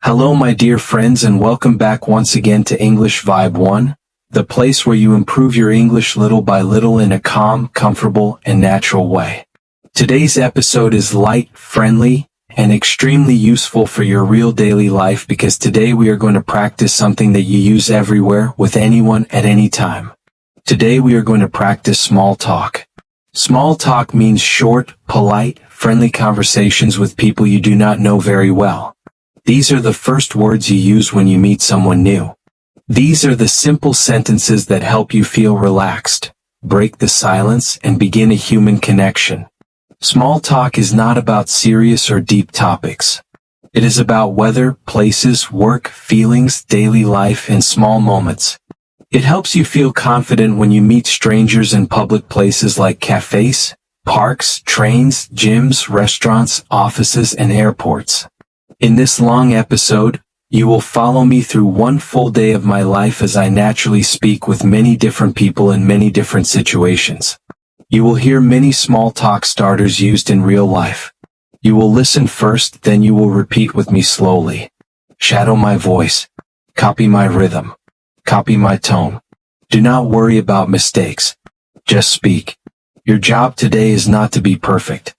Hello my dear friends and welcome back once again to English Vibe 1, the place where you improve your English little by little in a calm, comfortable, and natural way. Today's episode is light, friendly, and extremely useful for your real daily life because today we are going to practice something that you use everywhere with anyone at any time. Today we are going to practice small talk. Small talk means short, polite, friendly conversations with people you do not know very well. These are the first words you use when you meet someone new. These are the simple sentences that help you feel relaxed, break the silence, and begin a human connection. Small talk is not about serious or deep topics. It is about weather, places, work, feelings, daily life, and small moments. It helps you feel confident when you meet strangers in public places like cafes, parks, trains, gyms, restaurants, offices, and airports. In this long episode, you will follow me through one full day of my life as I naturally speak with many different people in many different situations. You will hear many small talk starters used in real life. You will listen first, then you will repeat with me slowly. Shadow my voice. Copy my rhythm. Copy my tone. Do not worry about mistakes. Just speak. Your job today is not to be perfect.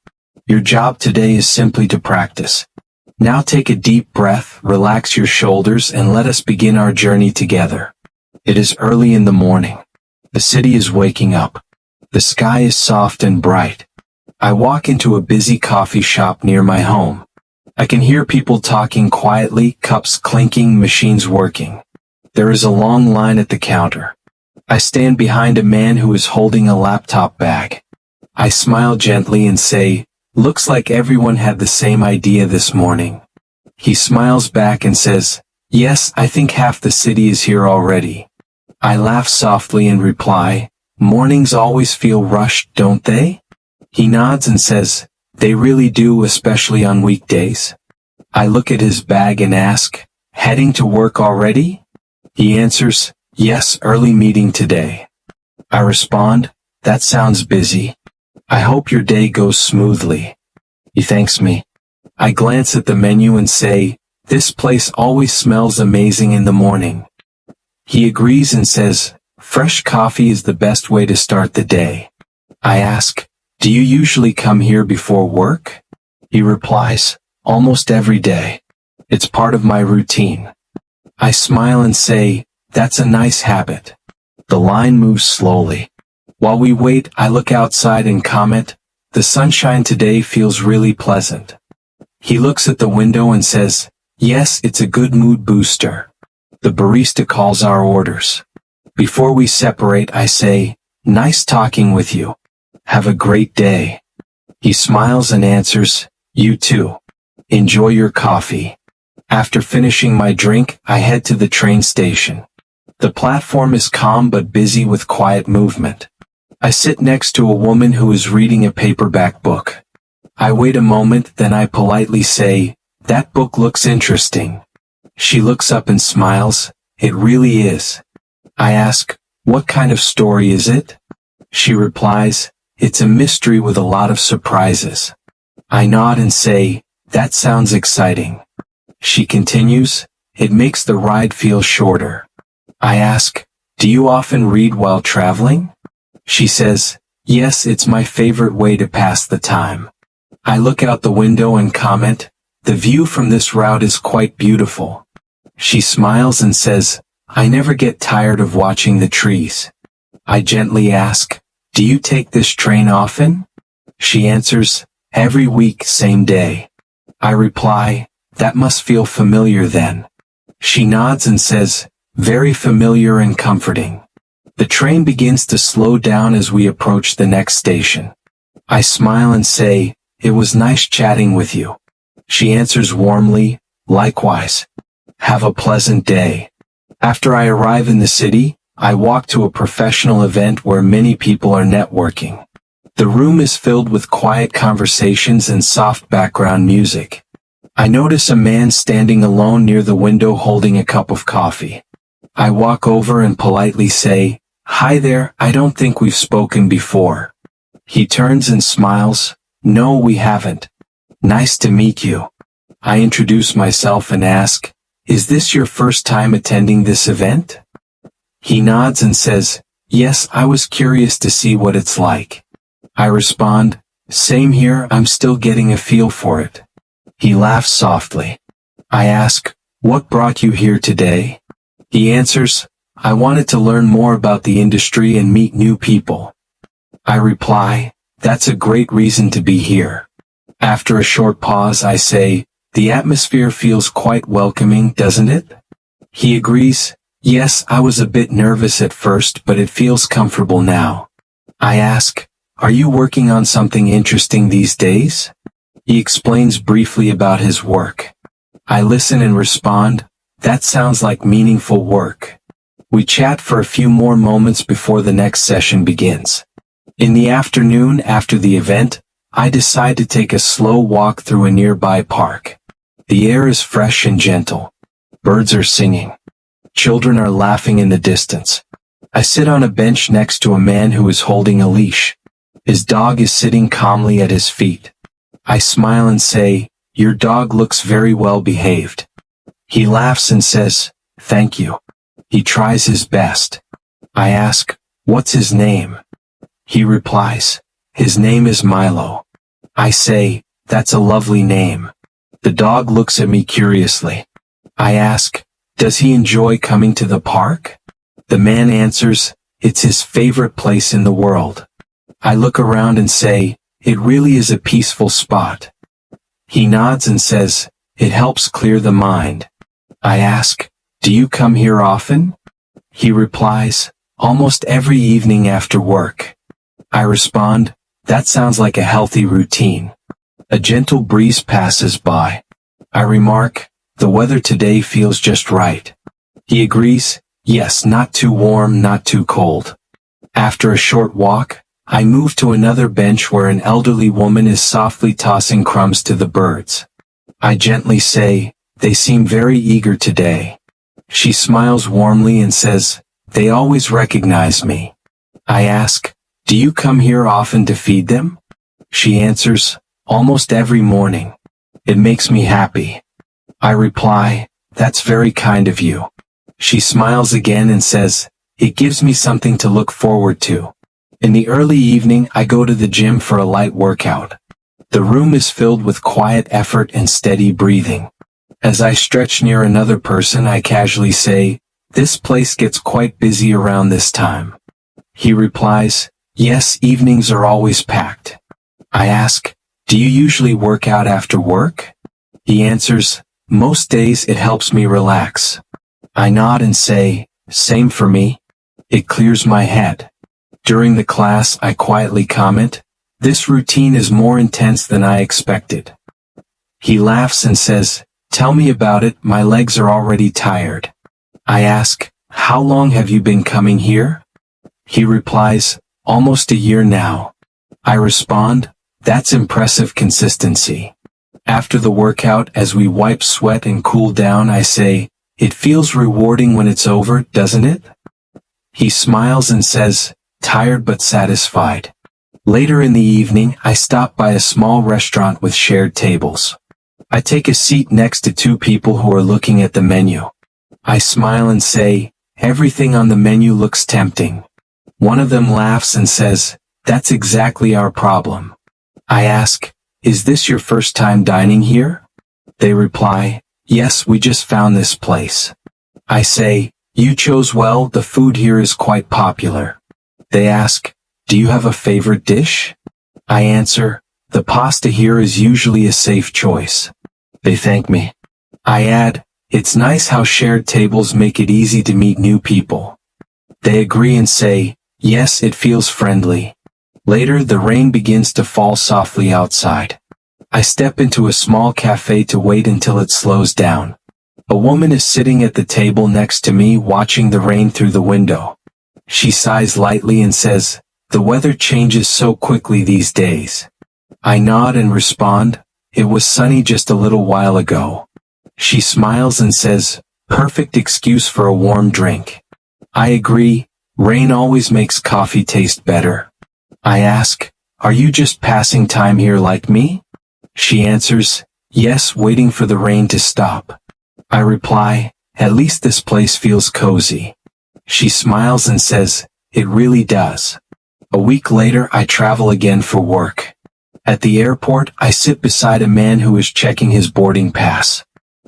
Your job today is simply to practice. Now take a deep breath, relax your shoulders, and let us begin our journey together. It is early in the morning. The city is waking up. The sky is soft and bright. I walk into a busy coffee shop near my home. I can hear people talking quietly, cups clinking, machines working. There is a long line at the counter. I stand behind a man who is holding a laptop bag. I smile gently and say, "Looks like everyone had the same idea this morning." He smiles back and says, "Yes, I think half the city is here already." I laugh softly and reply, "Mornings always feel rushed, don't they?" He nods and says, "They really do, especially on weekdays." I look at his bag and ask, "Heading to work already?" He answers, "Yes, early meeting today." I respond, "That sounds busy. I hope your day goes smoothly." He thanks me. I glance at the menu and say, "This place always smells amazing in the morning." He agrees and says, "Fresh coffee is the best way to start the day." I ask, "Do you usually come here before work?" He replies, "Almost every day. It's part of my routine." I smile and say, "That's a nice habit." The line moves slowly. While we wait, I look outside and comment, "The sunshine today feels really pleasant." He looks at the window and says, "Yes, it's a good mood booster." The barista calls our orders. Before we separate, I say, "Nice talking with you. Have a great day." He smiles and answers, "You too. Enjoy your coffee." After finishing my drink, I head to the train station. The platform is calm but busy with quiet movement. I sit next to a woman who is reading a paperback book. I wait a moment, then I politely say, "That book looks interesting." She looks up and smiles, "It really is." I ask, "What kind of story is it?" She replies, "It's a mystery with a lot of surprises." I nod and say, "That sounds exciting." She continues, "It makes the ride feel shorter." I ask, "Do you often read while traveling?" She says, "Yes, it's my favorite way to pass the time." I look out the window and comment, "The view from this route is quite beautiful." She smiles and says, "I never get tired of watching the trees." I gently ask, "Do you take this train often?" She answers, "Every week, same day." I reply, "That must feel familiar then." She nods and says, "Very familiar and comforting." The train begins to slow down as we approach the next station. I smile and say, "It was nice chatting with you." She answers warmly, "Likewise. Have a pleasant day." After I arrive in the city, I walk to a professional event where many people are networking. The room is filled with quiet conversations and soft background music. I notice a man standing alone near the window holding a cup of coffee. I walk over and politely say, "Hi there, I don't think we've spoken before." He turns and smiles, "No, we haven't. Nice to meet you." I introduce myself and ask, is this your first time attending this event? He nods and says, yes, I was curious to see what it's like. I respond, same here, I'm still getting a feel for it. He laughs softly. I ask, what brought you here today? He answers, I wanted to learn more about the industry and meet new people. I reply, that's a great reason to be here. After a short pause, I say, the atmosphere feels quite welcoming, doesn't it? He agrees, yes, I was a bit nervous at first, but it feels comfortable now. I ask, are you working on something interesting these days? He explains briefly about his work. I listen and respond, that sounds like meaningful work. We chat for a few more moments before the next session begins. In the afternoon after the event, I decide to take a slow walk through a nearby park. The air is fresh and gentle. Birds are singing. Children are laughing in the distance. I sit on a bench next to a man who is holding a leash. His dog is sitting calmly at his feet. I smile and say, your dog looks very well behaved. He laughs and says, thank you. He tries his best. I ask, what's his name? He replies, his name is Milo. I say, that's a lovely name. The dog looks at me curiously. I ask, does he enjoy coming to the park? The man answers, it's his favorite place in the world. I look around and say, it really is a peaceful spot. He nods and says, it helps clear the mind. I ask, do you come here often? He replies, almost every evening after work. I respond, that sounds like a healthy routine. A gentle breeze passes by. I remark, the weather today feels just right. He agrees, yes, not too warm, not too cold. After a short walk, I move to another bench where an elderly woman is softly tossing crumbs to the birds. I gently say, they seem very eager today. She smiles warmly and says, they always recognize me. I ask, do you come here often to feed them? She answers, almost every morning. It makes me happy. I reply, that's very kind of you. She smiles again and says, it gives me something to look forward to. In the early evening, I go to the gym for a light workout. The room is filled with quiet effort and steady breathing. As I stretch near another person, I casually say, this place gets quite busy around this time. He replies, yes, evenings are always packed. I ask, do you usually work out after work? He answers, most days it helps me relax. I nod and say, same for me. It clears my head. During the class, I quietly comment, this routine is more intense than I expected. He laughs and says, tell me about it, my legs are already tired. I ask, how long have you been coming here? He replies, almost a year now. I respond, that's impressive consistency. After the workout, as we wipe sweat and cool down, I say, it feels rewarding when it's over, doesn't it? He smiles and says, tired but satisfied. Later in the evening, I stop by a small restaurant with shared tables. I take a seat next to two people who are looking at the menu. I smile and say, everything on the menu looks tempting. One of them laughs and says, that's exactly our problem. I ask, is this your first time dining here? They reply, yes, we just found this place. I say, you chose well, the food here is quite popular. They ask, do you have a favorite dish? I answer, the pasta here is usually a safe choice. They thank me. I add, it's nice how shared tables make it easy to meet new people. They agree and say, yes, it feels friendly. Later, the rain begins to fall softly outside. I step into a small cafe to wait until it slows down. A woman is sitting at the table next to me watching the rain through the window. She sighs lightly and says, the weather changes so quickly these days. I nod and respond, it was sunny just a little while ago. She smiles and says, perfect excuse for a warm drink. I agree, rain always makes coffee taste better. I ask, are you just passing time here like me? She answers, yes, waiting for the rain to stop. I reply, "At least this place feels cozy." She smiles and says, "It really does." A week later, I travel again for work. At the airport, I sit beside a man who is checking his boarding pass.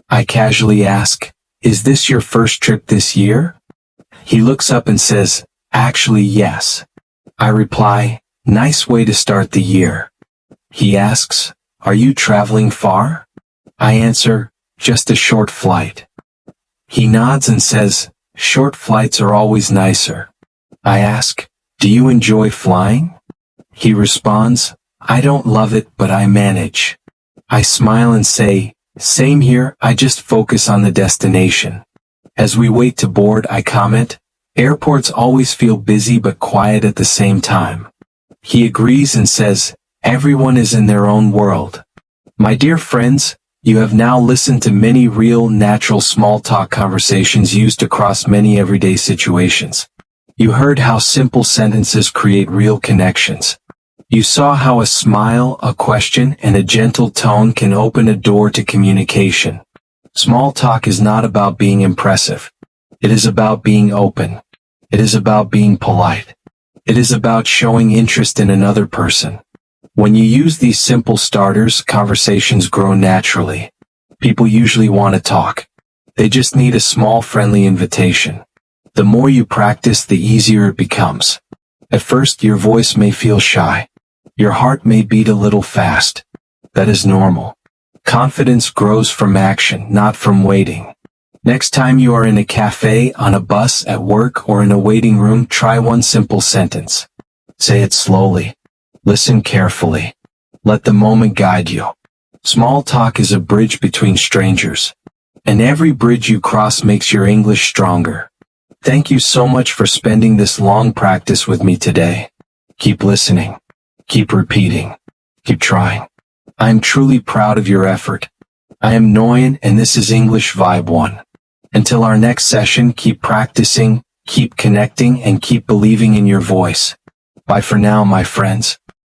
I casually ask, "Is this your first trip this year?" He looks up and says, "Actually, yes." I reply, "Nice way to start the year." He asks, "Are you traveling far?" I answer, "Just a short flight." He nods and says, "Short flights are always nicer." I ask, "Do you enjoy flying?" He responds, "I don't love it, but I manage." I smile and say, "Same here, I just focus on the destination." As we wait to board, I comment, "Airports always feel busy but quiet at the same time." He agrees and says, "Everyone is in their own world." My dear friends, you have now listened to many real, natural small talk conversations used across many everyday situations. You heard how simple sentences create real connections. You saw how a smile, a question, and a gentle tone can open a door to communication. Small talk is not about being impressive. It is about being open. It is about being polite. It is about showing interest in another person. When you use these simple starters, conversations grow naturally. People usually want to talk. They just need a small friendly invitation. The more you practice, the easier it becomes. At first, your voice may feel shy. Your heart may beat a little fast. That is normal. Confidence grows from action, not from waiting. Next time you are in a cafe, on a bus, at work, or in a waiting room, try one simple sentence. Say it slowly. Listen carefully. Let the moment guide you. Small talk is a bridge between strangers. And every bridge you cross makes your English stronger. Thank you so much for spending this long practice with me today. Keep listening. Keep repeating. Keep trying. I am truly proud of your effort. I am Noyan, and this is English Vibe 1. Until our next session, keep practicing, keep connecting, and keep believing in your voice. Bye for now, my friends.